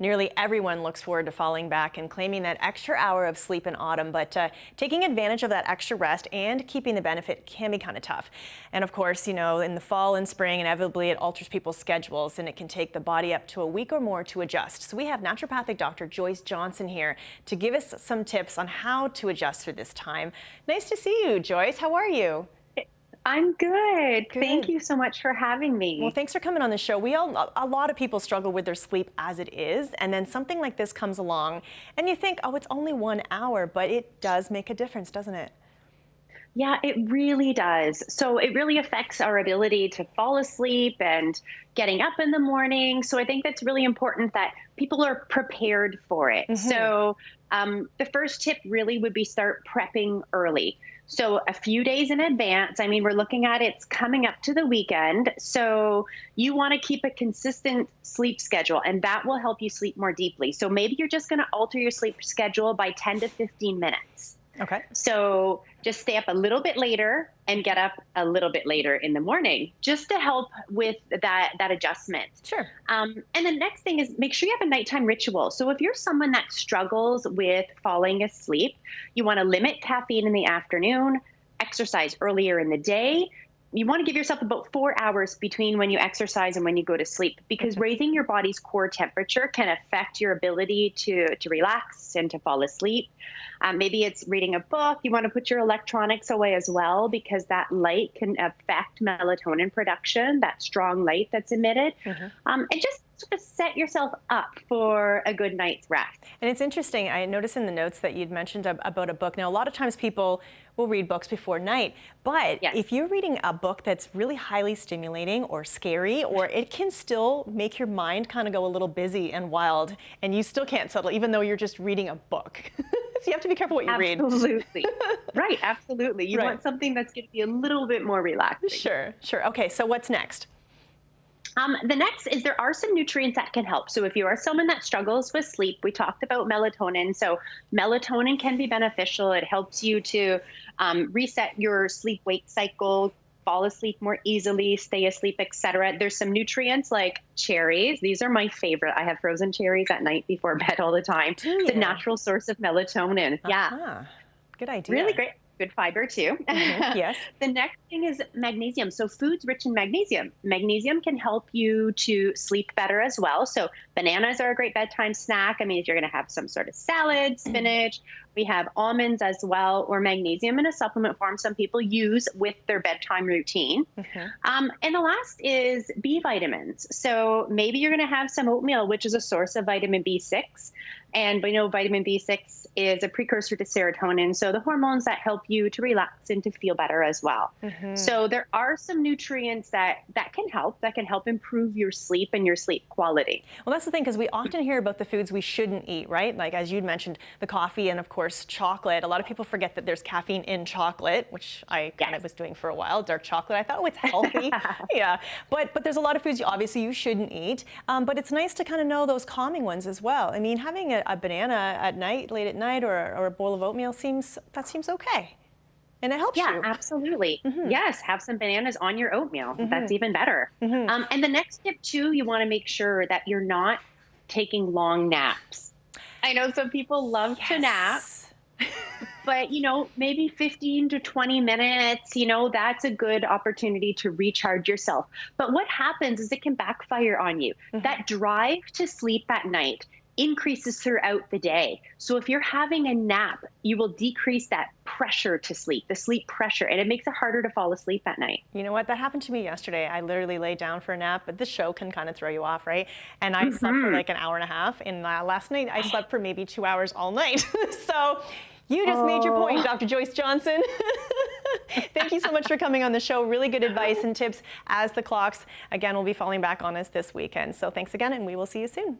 Nearly everyone looks forward to falling back and claiming that extra hour of sleep in autumn, but taking advantage of that extra rest and keeping the benefit can be kind of tough. And of course, in the fall and spring, inevitably it alters people's schedules and it can take the body up to a week or more to adjust. So we have naturopathic Dr. Joyce Johnson here to give us some tips on how to adjust through this time. Nice to see you, Joyce. How are you? I'm good. Good. Thank you so much for having me. Well, thanks for coming on the show. A lot of people struggle with their sleep as it is, and then something like this comes along, and you think, oh, it's only 1 hour, but it does make a difference, doesn't it? Yeah, it really does. So it really affects our ability to fall asleep and getting up in the morning. So I think that's really important that people are prepared for it. So the first tip really would be start prepping early. So a few days in advance. I mean, we're looking at it's coming up to the weekend. So you want to keep a consistent sleep schedule, and that will help you sleep more deeply. So maybe you're just going to alter your sleep schedule by 10 to 15 minutes. Okay. So just stay up a little bit later and get up a little bit later in the morning, just to help with that adjustment. Sure. And the next thing is make sure you have a nighttime ritual. So if you're someone that struggles with falling asleep, you want to limit caffeine in the afternoon, exercise earlier in the day. You want to give yourself about 4 hours between when you exercise and when you go to sleep, because raising your body's core temperature can affect your ability to relax and to fall asleep. Maybe it's reading a book. You want to put your electronics away as well, because that light can affect melatonin production, that strong light that's emitted. And just sort of set yourself up for a good night's rest. And it's interesting, I noticed in the notes that you'd mentioned about a book. Now, a lot of times people will read books before night, but Yes. if you're reading a book that's really highly stimulating or scary, or it can still make your mind kind of go a little busy and wild, and you still can't settle, even though you're just reading a book. So you have to be careful what you read. Absolutely. Right, absolutely. You Right. want something that's going to be a little bit more relaxing. Sure, sure. Okay, so what's next? The next is there are some nutrients that can help. So if you are someone that struggles with sleep, we talked about melatonin. So melatonin can be beneficial. It helps you to reset your sleep-wake cycle, fall asleep more easily, stay asleep, etc. There's some nutrients like cherries. These are my favorite. I have frozen cherries at night before bed all the time. It's a natural source of melatonin. Yeah. Good idea. Really great. Good fiber too. Yes. The next thing is magnesium. So foods rich in magnesium. Magnesium can help you to sleep better as well. So bananas are a great bedtime snack. I mean, if you're going to have some sort of salad, spinach, we have almonds as well, or magnesium in a supplement form some people use with their bedtime routine. And the last is B vitamins. So maybe you're going to have some oatmeal, which is a source of vitamin B6. And we know vitamin B6 is a precursor to serotonin, so the hormones that help you to relax and to feel better as well. So there are some nutrients that can help improve your sleep and your sleep quality. Well, that's the thing, because we often hear about the foods we shouldn't eat, right? Like, as you'd mentioned, the coffee and, of course, chocolate. A lot of people forget that there's caffeine in chocolate, which I kind of was doing for a while, dark chocolate. I thought, oh, it's healthy. Yeah. But there's a lot of foods obviously you shouldn't eat. But it's nice to kind of know those calming ones as well. I mean, having a banana at night, late at night, or a bowl of oatmeal seems okay. And it helps you. Yeah, absolutely. Yes, have some bananas on your oatmeal. That's even better. And the next tip too, you want to make sure that you're not taking long naps. I know some people love to nap, but maybe 15 to 20 minutes, that's a good opportunity to recharge yourself. But what happens is it can backfire on you. That drive to sleep at night increases throughout the day. So if you're having a nap, you will decrease that pressure to sleep, the sleep pressure, and it makes it harder to fall asleep at night. You know what? That happened to me yesterday. I literally laid down for a nap, but this show can kind of throw you off, right? And I slept for like an hour and a half, and last night I slept for maybe 2 hours all night. So you just made your point, Dr. Joyce Johnson. Thank you so much for coming on the show. Really good advice and tips as the clocks, again, will be falling back on us this weekend. So thanks again, and we will see you soon.